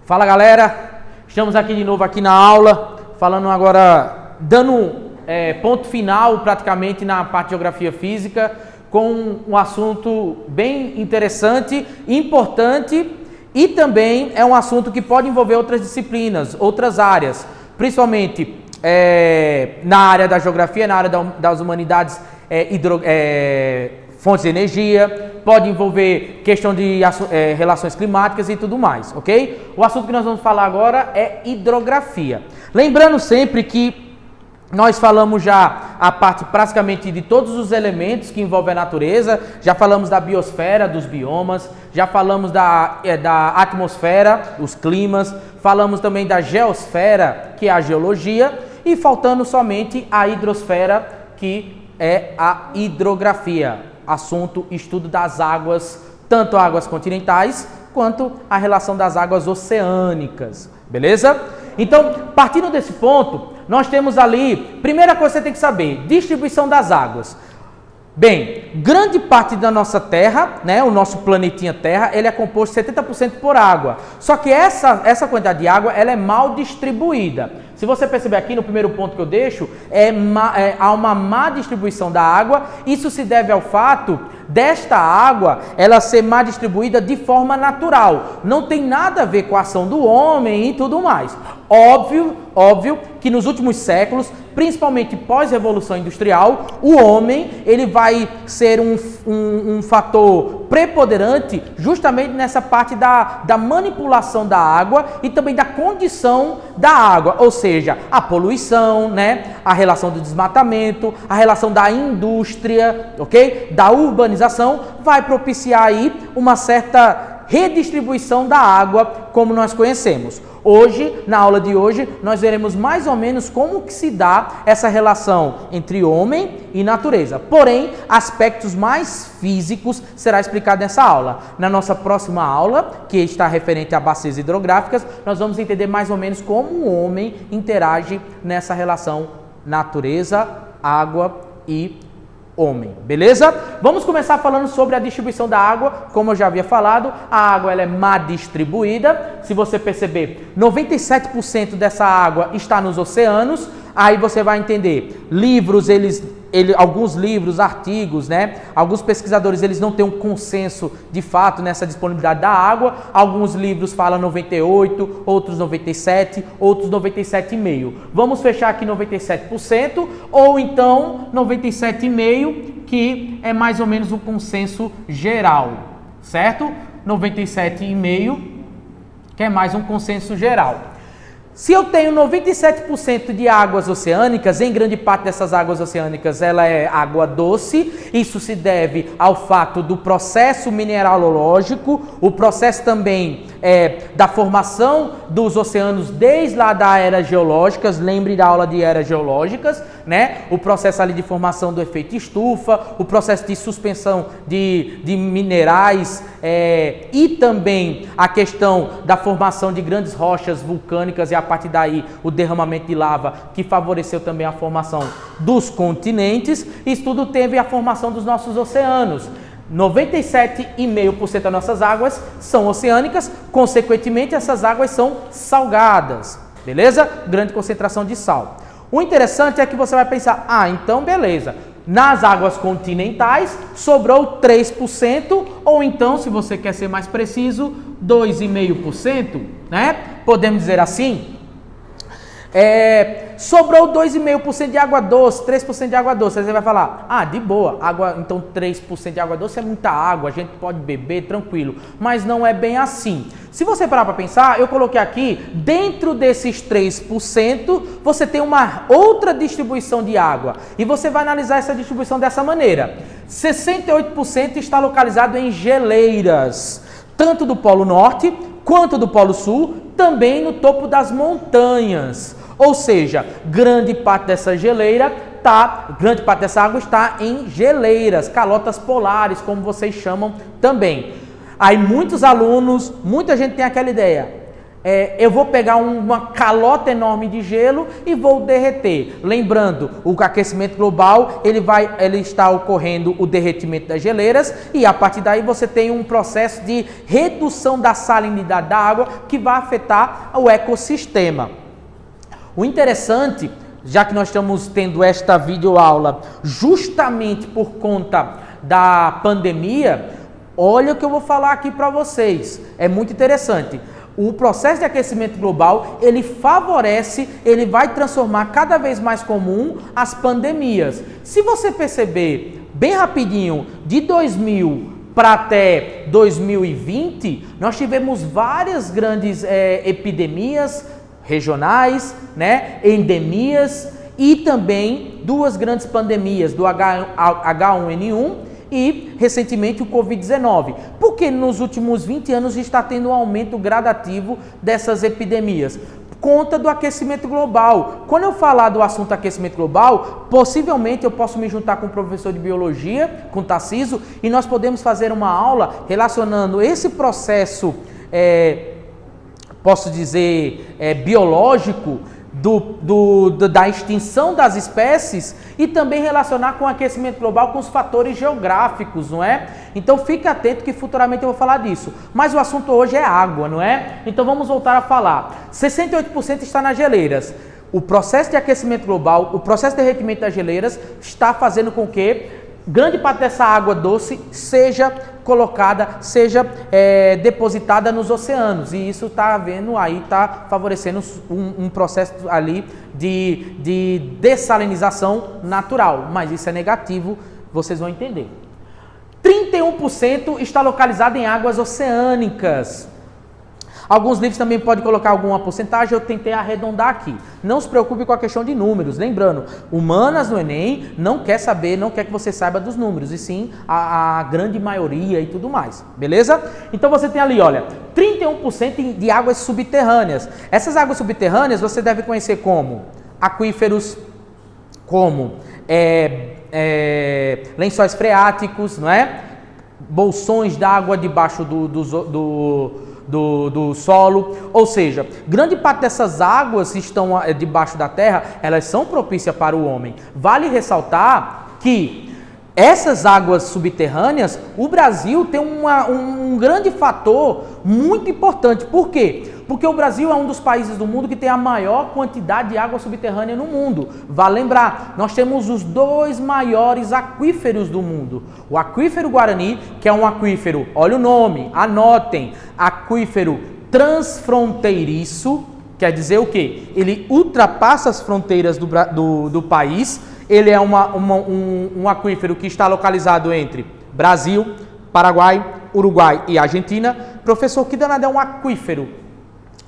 Fala galera, estamos aqui de novo aqui na aula, falando agora, dando ponto final praticamente na parte de Geografia Física, com um assunto bem interessante, importante e também é um assunto que pode envolver outras disciplinas, outras áreas, principalmente na área da Geografia, na área das Humanidades, fontes de energia, pode envolver questão de relações climáticas e tudo mais, ok? O assunto que nós vamos falar agora é hidrografia. Lembrando sempre que nós falamos já a parte praticamente de todos os elementos que envolvem a natureza, já falamos da biosfera, dos biomas, já falamos da atmosfera, os climas, falamos também da geosfera, que é a geologia, e faltando somente a hidrosfera, que é a hidrografia. Assunto, estudo das águas, tanto águas continentais quanto a relação das águas oceânicas, beleza? Então, partindo desse ponto, nós temos ali, primeira coisa que você tem que saber, distribuição das águas. Bem, grande parte da nossa Terra, né, o nosso planetinha Terra, ele é composto 70% por água. Só que essa quantidade de água, ela é mal distribuída. Se você perceber aqui no primeiro ponto que eu deixo, há uma má distribuição da água. Isso se deve ao fato desta água, ela ser má distribuída de forma natural. Não tem nada a ver com a ação do homem e tudo mais. Óbvio que nos últimos séculos, principalmente pós-revolução industrial, o homem ele vai ser um fator preponderante justamente nessa parte da manipulação da água e também da condição da água, ou seja, a poluição, né? A relação do desmatamento, a relação da indústria, ok? Da urbanização, vai propiciar aí uma certa redistribuição da água como nós conhecemos. Hoje, na aula de hoje, nós veremos mais ou menos como que se dá essa relação entre homem e natureza. Porém, aspectos mais físicos será explicado nessa aula. Na nossa próxima aula, que está referente a bacias hidrográficas, nós vamos entender mais ou menos como o homem interage nessa relação natureza, água e homem, beleza? Vamos começar falando sobre a distribuição da água. Como eu já havia falado, a água ela é má distribuída. Se você perceber, 97% dessa água está nos oceanos. Aí você vai entender, alguns livros, artigos, né? Alguns pesquisadores, eles não têm um consenso de fato nessa disponibilidade da água. Alguns livros falam 98, outros 97, outros 97,5%. Vamos fechar aqui 97%, ou então 97,5%, que é mais ou menos o consenso geral, certo? 97,5%, que é mais um consenso geral. Se eu tenho 97% de águas oceânicas, em grande parte dessas águas oceânicas ela é água doce, isso se deve ao fato do processo mineralológico, o processo também da formação dos oceanos desde lá da era geológicas, lembre da aula de eras geológicas, né? O processo ali de formação do efeito estufa, o processo de suspensão de minerais e também a questão da formação de grandes rochas vulcânicas e a partir daí o derramamento de lava que favoreceu também a formação dos continentes. Isso tudo teve a formação dos nossos oceanos. 97,5% das nossas águas são oceânicas, consequentemente essas águas são salgadas, beleza? Grande concentração de sal. O interessante é que você vai pensar, então beleza, nas águas continentais sobrou 3%, ou então, se você quer ser mais preciso, 2,5%, né? Podemos dizer assim, sobrou 2,5% de água doce, 3% de água doce. Aí você vai falar, de boa, então 3% de água doce é muita água, a gente pode beber tranquilo. Mas não é bem assim. Se você parar para pensar, eu coloquei aqui, dentro desses 3%, você tem uma outra distribuição de água. E você vai analisar essa distribuição dessa maneira. 68% está localizado em geleiras, tanto do Polo Norte quanto do Polo Sul, também no topo das montanhas. Ou seja, grande parte dessa água está em geleiras, calotas polares, como vocês chamam também. Aí muitos alunos, muita gente tem aquela ideia, eu vou pegar uma calota enorme de gelo e vou derreter. Lembrando, o aquecimento global, ele está ocorrendo o derretimento das geleiras e a partir daí você tem um processo de redução da salinidade da água que vai afetar o ecossistema. O interessante, já que nós estamos tendo esta videoaula justamente por conta da pandemia, olha o que eu vou falar aqui para vocês, é muito interessante. O processo de aquecimento global, ele favorece, ele vai transformar cada vez mais comum as pandemias. Se você perceber bem rapidinho, de 2000 para até 2020, nós tivemos várias grandes epidemias regionais, né, endemias e também duas grandes pandemias, do H1N1 e, recentemente, o Covid-19. Porque nos últimos 20 anos está tendo um aumento gradativo dessas epidemias. Conta do aquecimento global. Quando eu falar do assunto aquecimento global, possivelmente eu posso me juntar com o professor de biologia, com o Tarcísio, e nós podemos fazer uma aula relacionando esse processo, posso dizer, biológico, da extinção das espécies e também relacionar com o aquecimento global com os fatores geográficos, não é? Então fique atento que futuramente eu vou falar disso. Mas o assunto hoje é água, não é? Então vamos voltar a falar. 68% está nas geleiras. O processo de aquecimento global, o processo de derretimento das geleiras está fazendo com que grande parte dessa água doce seja colocada, seja depositada nos oceanos, e isso está havendo aí, está favorecendo um processo ali de dessalinização natural, mas isso é negativo, vocês vão entender. 31% está localizado em águas oceânicas. Alguns livros também podem colocar alguma porcentagem, eu tentei arredondar aqui. Não se preocupe com a questão de números. Lembrando, humanas no Enem não quer saber, não quer que você saiba dos números, e sim a grande maioria e tudo mais. Beleza? Então você tem ali, olha, 31% de águas subterrâneas. Essas águas subterrâneas você deve conhecer como aquíferos, como lençóis freáticos, não é? Bolsões d'água debaixo do solo, ou seja, grande parte dessas águas que estão debaixo da terra, elas são propícias para o homem. Vale ressaltar que essas águas subterrâneas, o Brasil tem um grande fator muito importante. Por quê? Porque o Brasil é um dos países do mundo que tem a maior quantidade de água subterrânea no mundo. Vale lembrar, nós temos os 2 maiores aquíferos do mundo. O aquífero Guarani, que é um aquífero, olha o nome, anotem, aquífero transfronteiriço, quer dizer o quê? Ele ultrapassa as fronteiras do país. Ele é um aquífero que está localizado entre Brasil, Paraguai, Uruguai e Argentina. Professor, que danado é um aquífero?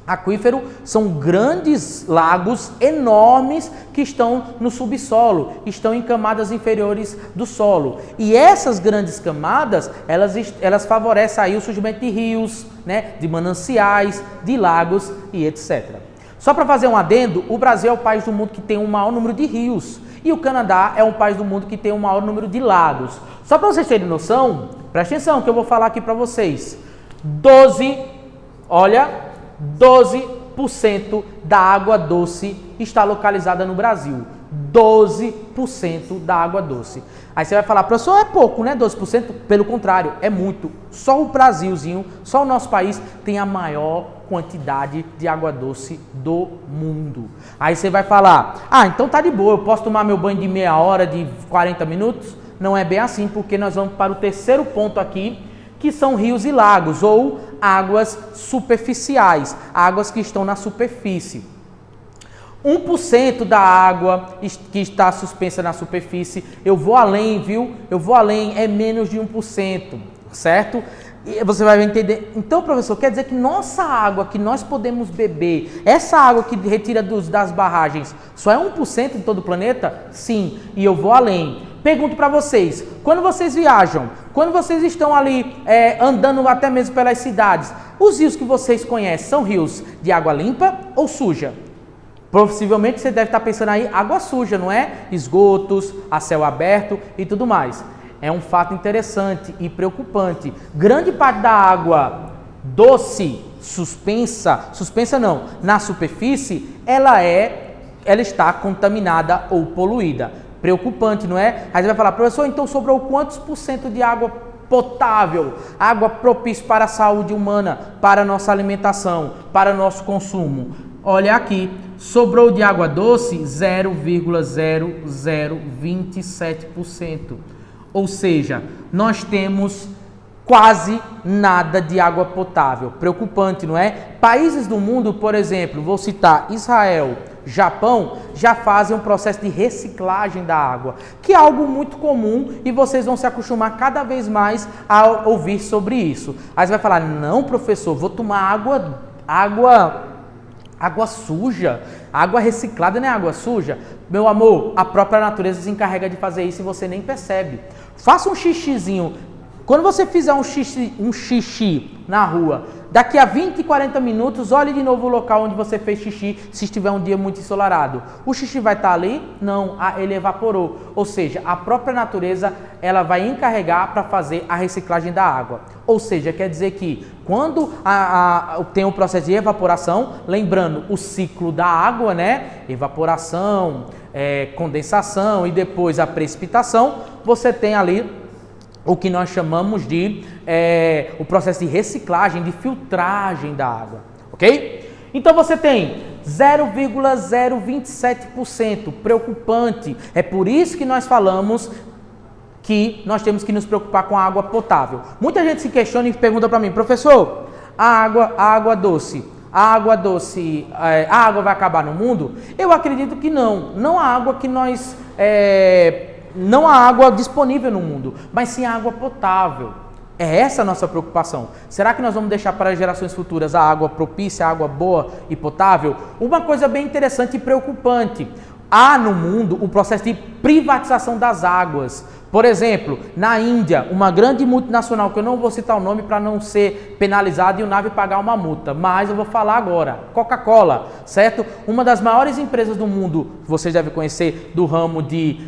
Aquífero são grandes lagos enormes que estão no subsolo, estão em camadas inferiores do solo. E essas grandes camadas, elas favorecem aí o surgimento de rios, né, de mananciais, de lagos e etc. Só para fazer um adendo, o Brasil é o país do mundo que tem o maior número de rios. E o Canadá é um país do mundo que tem o maior número de lagos. Só para vocês terem noção, presta atenção que eu vou falar aqui para vocês. 12% da água doce está localizada no Brasil. 12% da água doce. Aí você vai falar, professor, é pouco, né? 12%? Pelo contrário, é muito. Só o Brasilzinho, só o nosso país tem a maior quantidade de água doce do mundo. Aí você vai falar, então tá de boa, eu posso tomar meu banho de meia hora, de 40 minutos? Não é bem assim, porque nós vamos para o terceiro ponto aqui, que são rios e lagos, ou águas superficiais, águas que estão na superfície. 1% da água que está suspensa na superfície, eu vou além, viu? Eu vou além, é menos de 1%, certo? E você vai entender. Então, professor, quer dizer que nossa água que nós podemos beber, essa água que retira das barragens, só é 1% de todo o planeta? Sim, e eu vou além. Pergunto para vocês, quando vocês viajam, quando vocês estão ali andando até mesmo pelas cidades, os rios que vocês conhecem são rios de água limpa ou suja? Possivelmente você deve estar pensando aí, água suja, não é? Esgotos, a céu aberto e tudo mais. É um fato interessante e preocupante. Grande parte da água doce suspensa não, na superfície, ela está contaminada ou poluída. Preocupante, não é? Aí você vai falar, professor, então sobrou quantos por cento de água potável, água propícia para a saúde humana, para a nossa alimentação, para o nosso consumo? Olha aqui, sobrou de água doce 0,0027%. Ou seja, nós temos quase nada de água potável. Preocupante, não é? Países do mundo, por exemplo, vou citar Israel, Japão, já fazem um processo de reciclagem da água, que é algo muito comum e vocês vão se acostumar cada vez mais a ouvir sobre isso. Aí você vai falar, não, professor, vou tomar água suja, água reciclada não é água suja? Meu amor, a própria natureza se encarrega de fazer isso e você nem percebe. Faça um xixizinho. Quando você fizer um xixi na rua, daqui a 20, 40 minutos, olhe de novo o local onde você fez xixi, se estiver um dia muito ensolarado. O xixi vai estar ali? Não, ele evaporou. Ou seja, a própria natureza ela vai encarregar para fazer a reciclagem da água. Ou seja, quer dizer que quando tem um processo de evaporação, lembrando o ciclo da água, né? Evaporação, condensação e depois a precipitação, você tem ali o que nós chamamos de o processo de reciclagem, de filtragem da água, ok? Então você tem 0,027%, preocupante. É por isso que nós falamos que nós temos que nos preocupar com a água potável. Muita gente se questiona e pergunta para mim, professor, a água doce, a água vai acabar no mundo? Eu acredito que não. Não há água que nós... não há água disponível no mundo, mas sim água potável. É essa a nossa preocupação. Será que nós vamos deixar para as gerações futuras a água propícia, a água boa e potável? Uma coisa bem interessante e preocupante. Há no mundo um processo de privatização das águas. Por exemplo, na Índia, uma grande multinacional, que eu não vou citar o nome para não ser penalizado e o NAV pagar uma multa, mas eu vou falar agora, Coca-Cola, certo? Uma das maiores empresas do mundo, vocês devem conhecer, do ramo de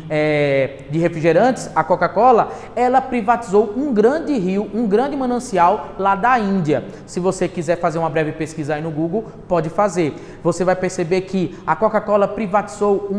refrigerantes, a Coca-Cola, ela privatizou um grande rio, um grande manancial lá da Índia. Se você quiser fazer uma breve pesquisa aí no Google, pode fazer. Você vai perceber que a Coca-Cola privatizou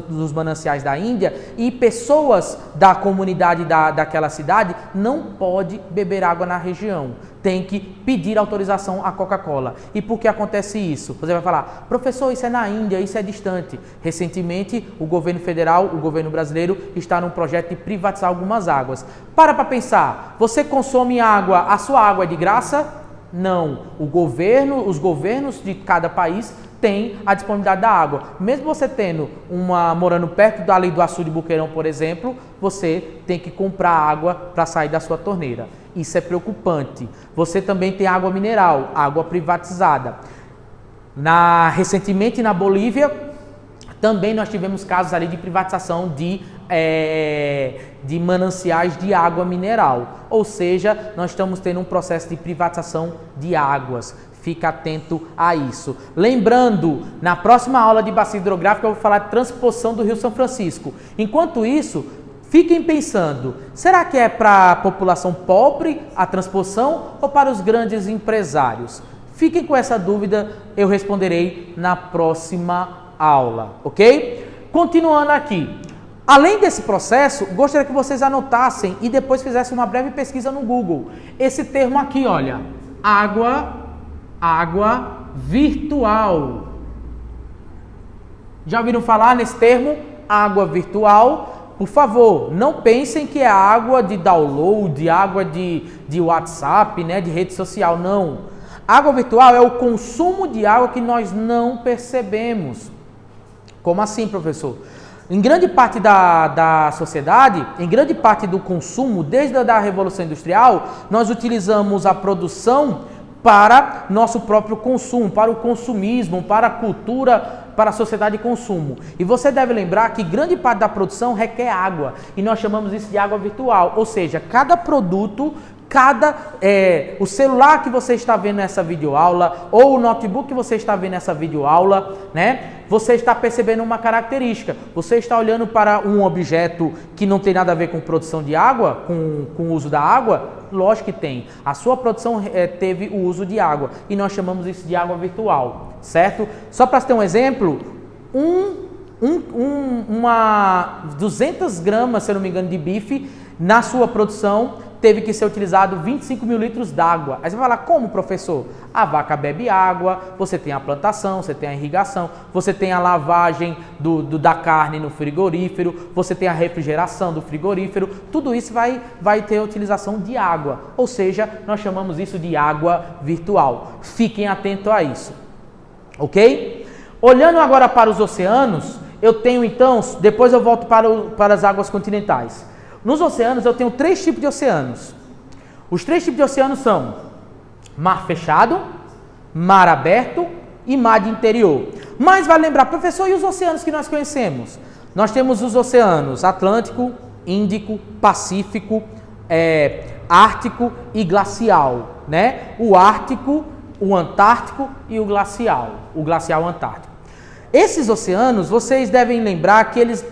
dos mananciais da Índia e pessoas da comunidade daquela cidade não pode beber água na região. Tem que pedir autorização à Coca-Cola. E por que acontece isso? Você vai falar, professor, isso é na Índia, isso é distante. Recentemente, o governo federal, o governo brasileiro, está num projeto de privatizar algumas águas. Para pensar, você consome água, a sua água é de graça? Não. Os governos de cada país tem a disponibilidade da água. Mesmo você morando perto dali do Açude de Boqueirão, por exemplo, você tem que comprar água para sair da sua torneira. Isso é preocupante. Você também tem água mineral, água privatizada. Recentemente na Bolívia, também nós tivemos casos ali de privatização de mananciais de água mineral. Ou seja, nós estamos tendo um processo de privatização de águas. Fica atento a isso. Lembrando, na próxima aula de bacia hidrográfica eu vou falar de transposição do Rio São Francisco. Enquanto isso, fiquem pensando, será que é para a população pobre a transposição ou para os grandes empresários? Fiquem com essa dúvida, eu responderei na próxima aula, ok? Continuando aqui. Além desse processo, gostaria que vocês anotassem e depois fizessem uma breve pesquisa no Google. Esse termo aqui, olha, água virtual. Já ouviram falar nesse termo? Água virtual? Por favor, não pensem que é água de download, água de WhatsApp, né, de rede social, não. Água virtual é o consumo de água que nós não percebemos. Como assim, professor? Em grande parte da sociedade, em grande parte do consumo, desde a Revolução Industrial, nós utilizamos a produção para nosso próprio consumo, para o consumismo, para a cultura, para a sociedade de consumo. E você deve lembrar que grande parte da produção requer água, e nós chamamos isso de água virtual, ou seja, cada produto o celular que você está vendo nessa videoaula ou o notebook que você está vendo nessa videoaula, né? Você está percebendo uma característica. Você está olhando para um objeto que não tem nada a ver com produção de água, com o uso da água? Lógico que tem. A sua produção teve o uso de água e nós chamamos isso de água virtual, certo? Só para ter um exemplo, 200 gramas, se eu não me engano, de bife na sua produção teve que ser utilizado 25 mil litros d'água. Aí você vai falar, como, professor? A vaca bebe água, você tem a plantação, você tem a irrigação, você tem a lavagem da carne no frigorífero, você tem a refrigeração do frigorífero, tudo isso vai ter a utilização de água. Ou seja, nós chamamos isso de água virtual. Fiquem atentos a isso. Ok? Olhando agora para os oceanos, eu tenho então, depois eu volto para as águas continentais. Nos oceanos eu tenho 3 tipos de oceanos. Os 3 tipos de oceanos são mar fechado, mar aberto e mar de interior. Mas vai lembrar, professor, e os oceanos que nós conhecemos? Nós temos os oceanos Atlântico, Índico, Pacífico, Ártico e Glacial, né? O Ártico, o Antártico e o Glacial Antártico. Esses oceanos, vocês devem lembrar que eles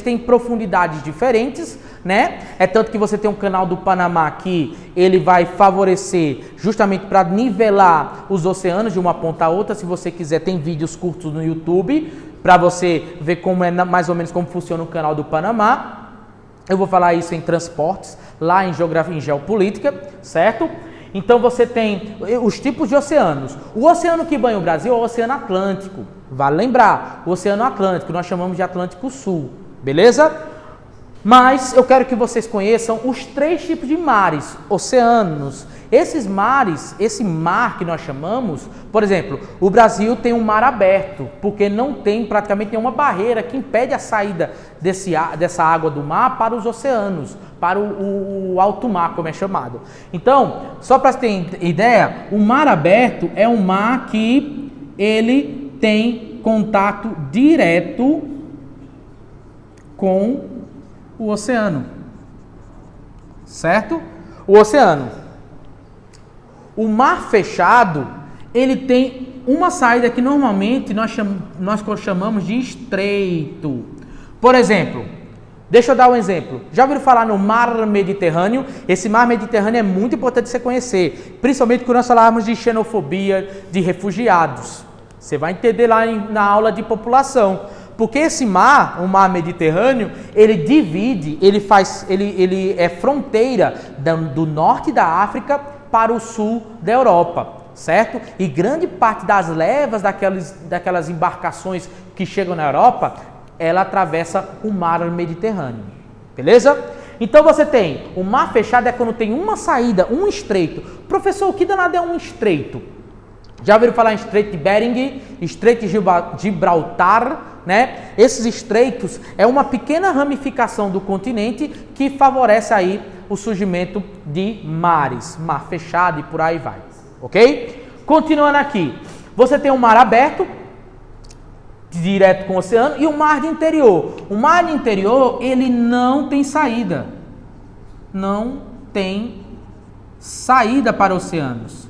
têm profundidades diferentes, né? É tanto que você tem um canal do Panamá que ele vai favorecer justamente para nivelar os oceanos de uma ponta a outra. Se você quiser, tem vídeos curtos no YouTube para você ver como mais ou menos como funciona o canal do Panamá. Eu vou falar isso em transportes, lá em geografia e geopolítica, certo? Então você tem os tipos de oceanos. O oceano que banha o Brasil é o Oceano Atlântico. Vale lembrar, o Oceano Atlântico nós chamamos de Atlântico Sul, beleza? Mas eu quero que vocês conheçam os 3 tipos de mares, oceanos. Esses mares, esse mar que nós chamamos, por exemplo, o Brasil tem um mar aberto, porque não tem praticamente nenhuma barreira que impede a saída dessa água do mar para os oceanos, para o alto mar, como é chamado. Então, só para ter ideia, o mar aberto é um mar que ele tem contato direto com o oceano, certo? O oceano. O mar fechado, ele tem uma saída que normalmente nós chamamos de estreito. Por exemplo, deixa eu dar um exemplo. Já ouviram falar no Mar Mediterrâneo? Esse Mar Mediterrâneo é muito importante você conhecer, principalmente quando nós falarmos de xenofobia, de refugiados. Você vai entender lá na aula de população. Porque esse mar, o Mar Mediterrâneo, ele divide, ele é fronteira do norte da África para o sul da Europa, certo? E grande parte das levas daquelas embarcações que chegam na Europa, ela atravessa o Mar Mediterrâneo, beleza? Então você tem, o mar fechado é quando tem uma saída, um estreito. Professor, o que danado é um estreito? Já ouviram falar em Estreito de Bering, Estreito de Gibraltar, né? Esses estreitos é uma pequena ramificação do continente que favorece aí o surgimento de mares, mar fechado e por aí vai, ok? Continuando aqui, você tem um mar aberto, direto com o oceano, e o mar de interior. O mar de interior, ele não tem saída. Não tem saída para oceanos.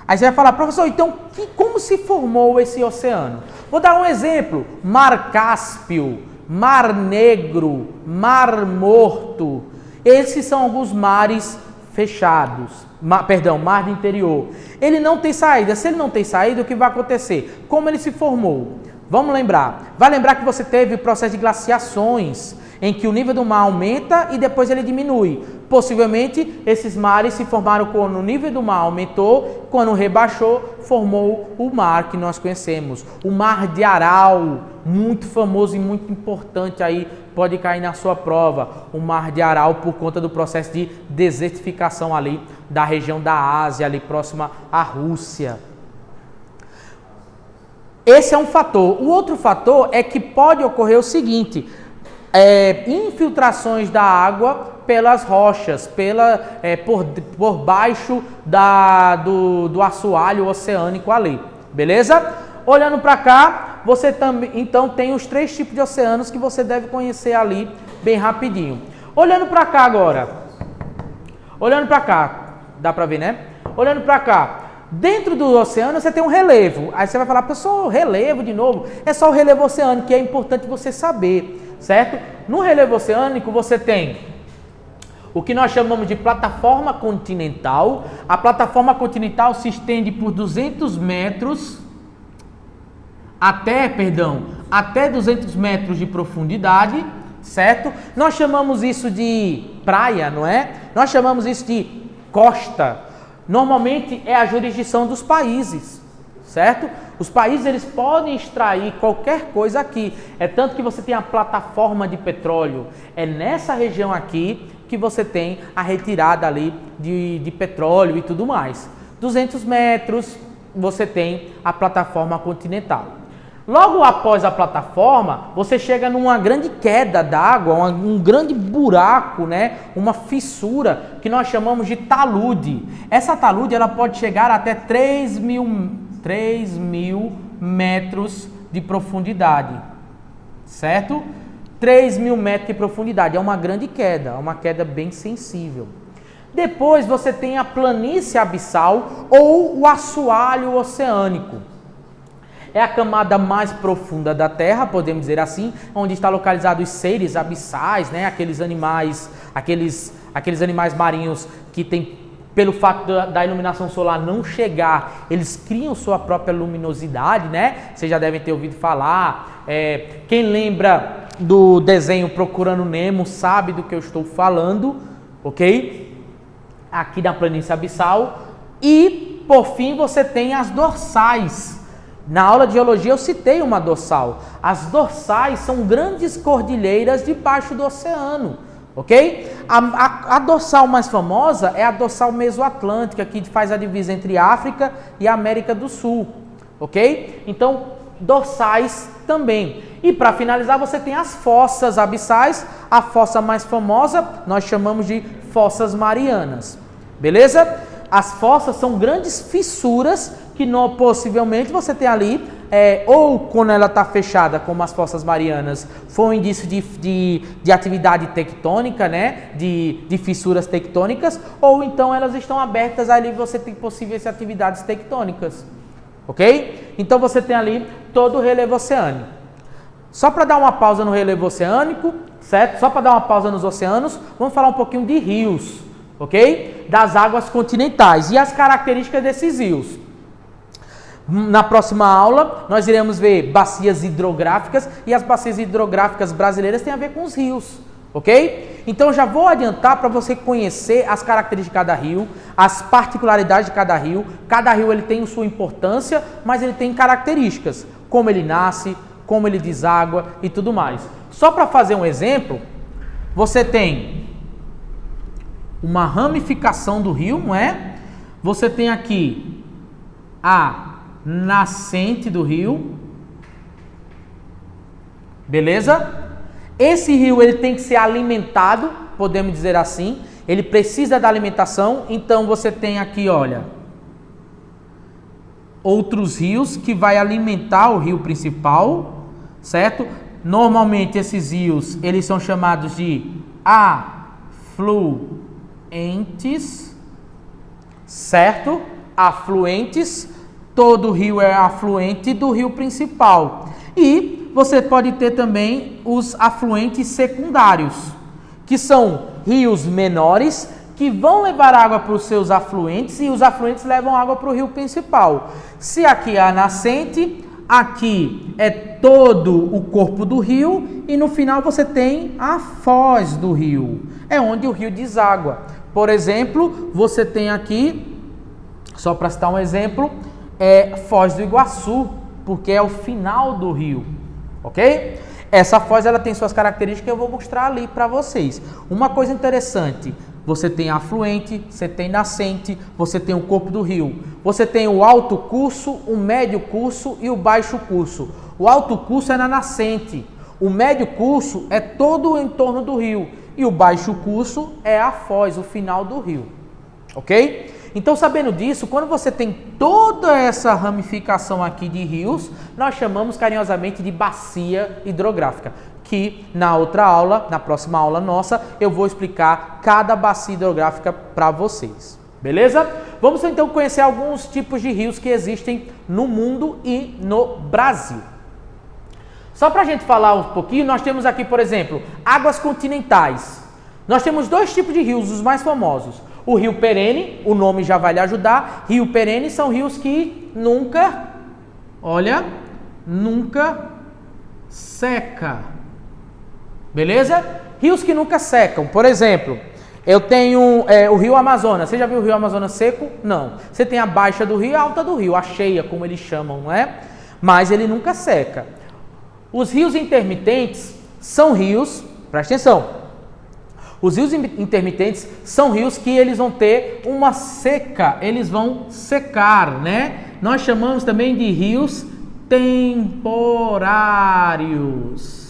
Aí você vai falar, professor, então como se formou esse oceano? Vou dar um exemplo. Mar Cáspio, Mar Negro, Mar Morto. Esses são alguns mares fechados. Mar de interior. Ele não tem saída. Se ele não tem saída, o que vai acontecer? Como ele se formou? Vamos lembrar. Vai lembrar que você teve o processo de glaciações, em que o nível do mar aumenta e depois ele diminui. Possivelmente, esses mares se formaram quando o nível do mar aumentou, quando rebaixou, formou o mar que nós conhecemos. O Mar de Aral, muito famoso e muito importante aí, pode cair na sua prova. O Mar de Aral por conta do processo de desertificação ali da região da Ásia, ali próxima à Rússia. Esse é um fator. O outro fator é que pode ocorrer o seguinte, infiltrações da água pelas rochas, por baixo do assoalho oceânico ali, beleza? Olhando para cá, você também então tem os 3 tipos de oceanos que você deve conhecer ali bem rapidinho. Olhando para cá agora, Olhando para cá, dá para ver, né? Olhando para cá, dentro do oceano você tem um relevo. Aí você vai falar, pessoal, relevo de novo? É só o relevo oceânico, que é importante você saber, certo? No relevo oceânico você tem o que nós chamamos de plataforma continental. A plataforma continental se estende por 200 metros até 200 metros de profundidade, certo? Nós chamamos isso de praia, não é? Nós chamamos isso de costa. Normalmente é a jurisdição dos países, certo? Os países eles podem extrair qualquer coisa aqui. É tanto que você tem a plataforma de petróleo. É nessa região aqui que você tem a retirada ali de petróleo e tudo mais. 200 metros você tem a plataforma continental. Logo após a plataforma, você chega numa grande queda d'água, um grande buraco, né? Uma fissura que nós chamamos de talude. Essa talude ela pode chegar até 3 mil metros de profundidade, certo? 3 mil metros de profundidade, é uma grande queda, é uma queda bem sensível. Depois você tem a planície abissal ou o assoalho oceânico. É a camada mais profunda da Terra, podemos dizer assim, onde está localizado os seres abissais, né? Aqueles animais marinhos que tem, pelo fato da iluminação solar não chegar, eles criam sua própria luminosidade, né? Vocês já devem ter ouvido falar. Quem lembra do desenho Procurando Nemo sabe do que eu estou falando, ok? Aqui na planície abissal. E, por fim, você tem as dorsais. Na aula de geologia eu citei uma dorsal. As dorsais são grandes cordilheiras debaixo do oceano, ok? A dorsal mais famosa é a dorsal mesoatlântica, que faz a divisa entre África e América do Sul, ok? Então, dorsais também. E para finalizar você tem as fossas abissais. A fossa mais famosa nós chamamos de fossas marianas, beleza? As fossas são grandes fissuras que possivelmente você tem ali, ou quando ela está fechada, como as fossas marianas, foi um indício de atividade tectônica, né? De fissuras tectônicas, ou então elas estão abertas, ali você tem possíveis atividades tectônicas, ok? Então você tem ali todo o relevo oceânico. Só para dar uma pausa no relevo oceânico, certo? Só para dar uma pausa nos oceanos, vamos falar um pouquinho de rios, ok? Das águas continentais e as características desses rios. Na próxima aula, nós iremos ver bacias hidrográficas, e as bacias hidrográficas brasileiras têm a ver com os rios, ok? Então, já vou adiantar para você conhecer as características de cada rio, as particularidades de cada rio. Cada rio ele tem sua importância, mas ele tem características, como ele nasce, como ele deságua e tudo mais. Só para fazer um exemplo, você tem uma ramificação do rio, não é? Você tem aqui a nascente do rio, beleza? Esse rio ele tem que ser alimentado, podemos dizer assim, ele precisa da alimentação. Então você tem aqui, olha, outros rios que vai alimentar o rio principal, certo? Normalmente esses rios eles são chamados de afluentes, certo? Afluentes. Todo rio é afluente do rio principal. E você pode ter também os afluentes secundários, que são rios menores que vão levar água para os seus afluentes, e os afluentes levam água para o rio principal. Se aqui é a nascente, aqui é todo o corpo do rio, e no final você tem a foz do rio. É onde o rio deságua. Por exemplo, você tem aqui, só para citar um exemplo, Foz do Iguaçu, porque é o final do rio, ok? Essa foz ela tem suas características que eu vou mostrar ali para vocês. Uma coisa interessante, você tem afluente, você tem nascente, você tem o corpo do rio. Você tem o alto curso, o médio curso e o baixo curso. O alto curso é na nascente, o médio curso é todo o entorno do rio e o baixo curso é a foz, o final do rio, ok? Então, sabendo disso, quando você tem toda essa ramificação aqui de rios, nós chamamos carinhosamente de bacia hidrográfica, que na outra aula, na próxima aula nossa, eu vou explicar cada bacia hidrográfica para vocês. Beleza? Vamos então conhecer alguns tipos de rios que existem no mundo e no Brasil. Só para a gente falar um pouquinho, nós temos aqui, por exemplo, águas continentais. Nós temos dois tipos de rios, os mais famosos. O rio perene, o nome já vai lhe ajudar. Rio perene são rios que nunca seca. Beleza? Rios que nunca secam. Por exemplo, eu tenho o rio Amazonas. Você já viu o rio Amazonas seco? Não. Você tem a baixa do rio e a alta do rio, a cheia, como eles chamam, não é? Mas ele nunca seca. Os rios intermitentes são rios, presta atenção, os rios intermitentes são rios que eles vão ter uma seca, eles vão secar, né? Nós chamamos também de rios temporários.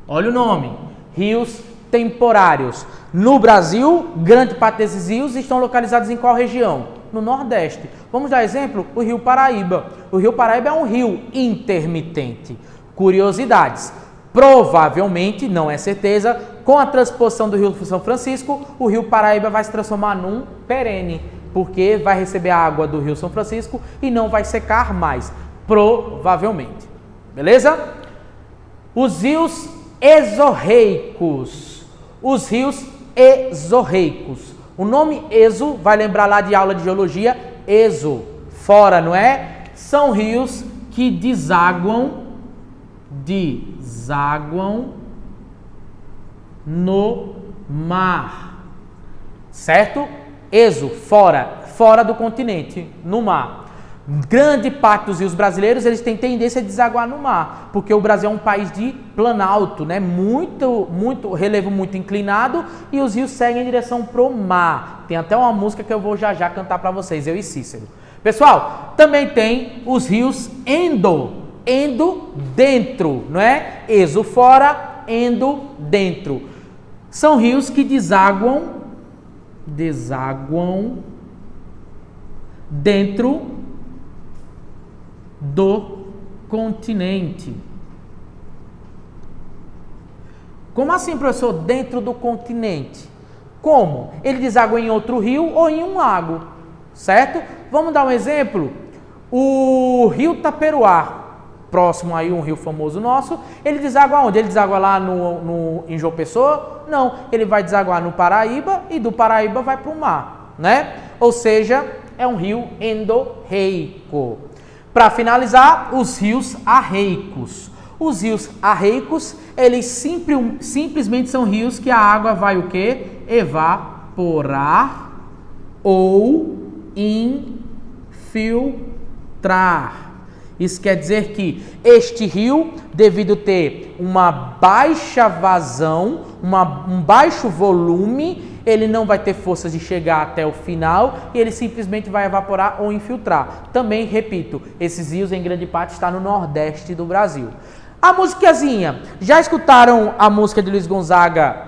Olha o nome, rios temporários. No Brasil, grande parte desses rios estão localizados em qual região? No Nordeste. Vamos dar exemplo? O rio Paraíba. O rio Paraíba é um rio intermitente. Curiosidades. Provavelmente, não é certeza, com a transposição do rio São Francisco, o rio Paraíba vai se transformar num perene, porque vai receber a água do rio São Francisco e não vai secar mais. Provavelmente. Beleza? Os rios exorreicos. Os rios exorreicos. O nome exo, vai lembrar lá de aula de geologia, exo, fora, não é? São rios que desaguam no mar, certo? Exo, fora do continente, no mar. Grande parte dos rios brasileiros, eles têm tendência a desaguar no mar, porque o Brasil é um país de planalto, né? Muito relevo muito inclinado, e os rios seguem em direção pro mar. Tem até uma música que eu vou já cantar para vocês, eu e Cícero. Pessoal, também tem os rios endo dentro, não é? Exo fora, endo dentro. São rios que desaguam dentro do continente. Como assim, professor? Dentro do continente. Como? Ele deságua em outro rio ou em um lago, certo? Vamos dar um exemplo. O rio Taperoá, próximo aí, um rio famoso nosso, ele deságua onde? Ele deságua lá em João Pessoa? Não, ele vai desaguar no Paraíba e do Paraíba vai para o mar, né? Ou seja, é um rio endorreico. Para finalizar, os rios arreicos. Os rios arreicos, eles simplesmente são rios que a água vai o quê? Evaporar ou infiltrar. Isso quer dizer que este rio, devido ter uma baixa vazão, um baixo volume, ele não vai ter forças de chegar até o final e ele simplesmente vai evaporar ou infiltrar. Também, repito, esses rios em grande parte estão no Nordeste do Brasil. A musiquinha, já escutaram a música de Luiz Gonzaga?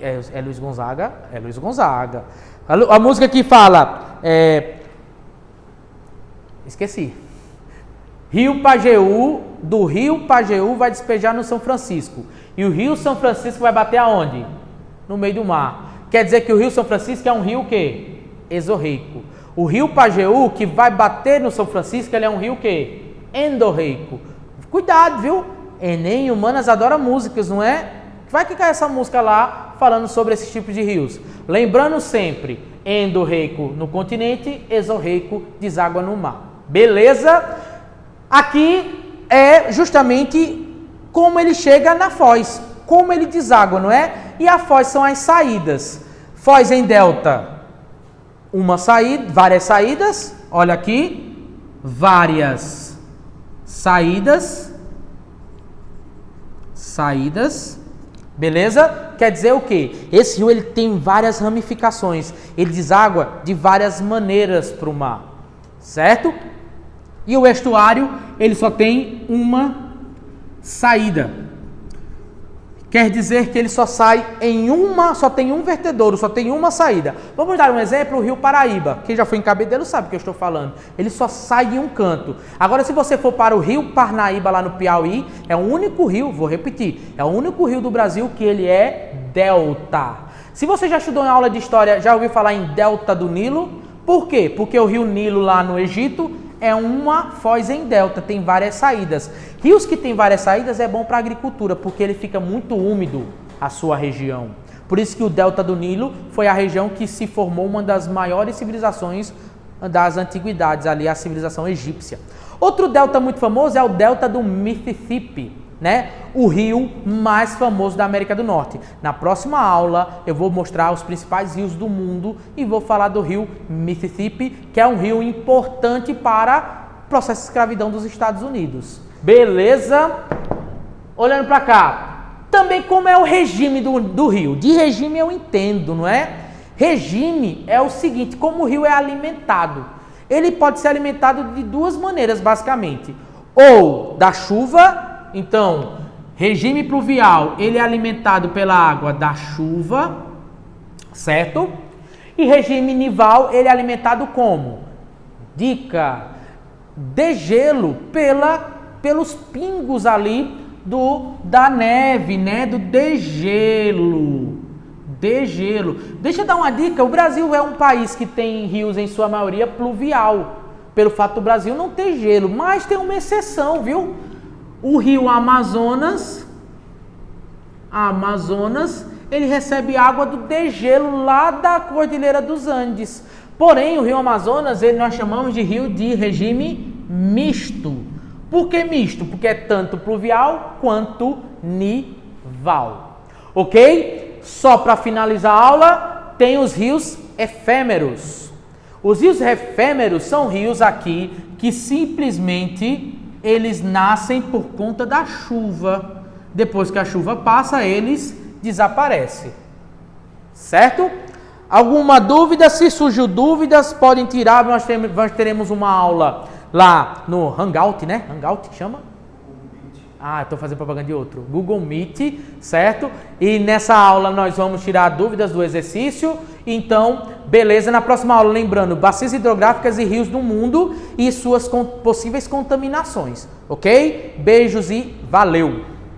É Luiz Gonzaga? É Luiz Gonzaga. A música que fala... Esqueci. Rio Pajeú, do rio Pajeú vai despejar no São Francisco. E o rio São Francisco vai bater aonde? No meio do mar. Quer dizer que o rio São Francisco é um rio o quê? Exorreico. O rio Pajeú, que vai bater no São Francisco, ele é um rio o quê? Endorreico. Cuidado, viu? Enem Humanas adora músicas, não é? Vai que cai essa música lá falando sobre esse tipo de rios. Lembrando sempre, endorreico no continente, exorreico deságua no mar. Beleza? Aqui é justamente como ele chega na foz, como ele deságua, não é? E a foz são as saídas. Foz em delta, uma saída, várias saídas, olha aqui, várias saídas, beleza? Quer dizer o quê? Esse rio ele tem várias ramificações, ele deságua de várias maneiras para o mar, certo? E o estuário, ele só tem uma saída, quer dizer que ele só sai só tem um vertedouro, só tem uma saída. Vamos dar um exemplo, o Rio Paraíba. Quem já foi em Cabedelo sabe o que eu estou falando. Ele só sai em um canto. Agora, se você for para o Rio Parnaíba, lá no Piauí, é o único rio, vou repetir, é o único rio do Brasil que ele é delta. Se você já estudou em aula de história, já ouviu falar em delta do Nilo? Por quê? Porque o rio Nilo lá no Egito é uma foz em delta, tem várias saídas. Rios que tem várias saídas é bom para a agricultura, porque ele fica muito úmido a sua região. Por isso que o delta do Nilo foi a região que se formou uma das maiores civilizações das antiguidades, ali a civilização egípcia. Outro delta muito famoso é o delta do Mississippi, né? O rio mais famoso da América do Norte. Na próxima aula eu vou mostrar os principais rios do mundo e vou falar do rio Mississippi, que é um rio importante para o processo de escravidão dos Estados Unidos. Beleza? Olhando para cá, também como é o regime do rio. De regime eu entendo, não é? Regime é o seguinte, como o rio é alimentado. Ele pode ser alimentado de duas maneiras, basicamente. Ou da chuva. Então, regime pluvial, ele é alimentado pela água da chuva, certo? E regime nival, ele é alimentado como? Dica, de gelo, pelos pingos ali da neve, né? Do degelo. Degelo. Deixa eu dar uma dica, o Brasil é um país que tem rios, em sua maioria, pluvial. Pelo fato do Brasil não ter gelo, mas tem uma exceção, viu? O rio Amazonas, ele recebe água do degelo lá da Cordilheira dos Andes. Porém, o rio Amazonas, nós chamamos de rio de regime misto. Por que misto? Porque é tanto pluvial quanto nival. Ok? Só para finalizar a aula, tem os rios efêmeros. Os rios efêmeros são rios aqui que simplesmente eles nascem por conta da chuva. Depois que a chuva passa, eles desaparecem. Certo? Alguma dúvida? Se surgiu dúvidas, podem tirar. Nós teremos uma aula lá no Hangout, né? Hangout chama? Estou fazendo propaganda de outro. Google Meet, certo? E nessa aula nós vamos tirar dúvidas do exercício. Então, beleza. Na próxima aula, lembrando, bacias hidrográficas e rios do mundo e suas possíveis contaminações. Ok? Beijos e valeu!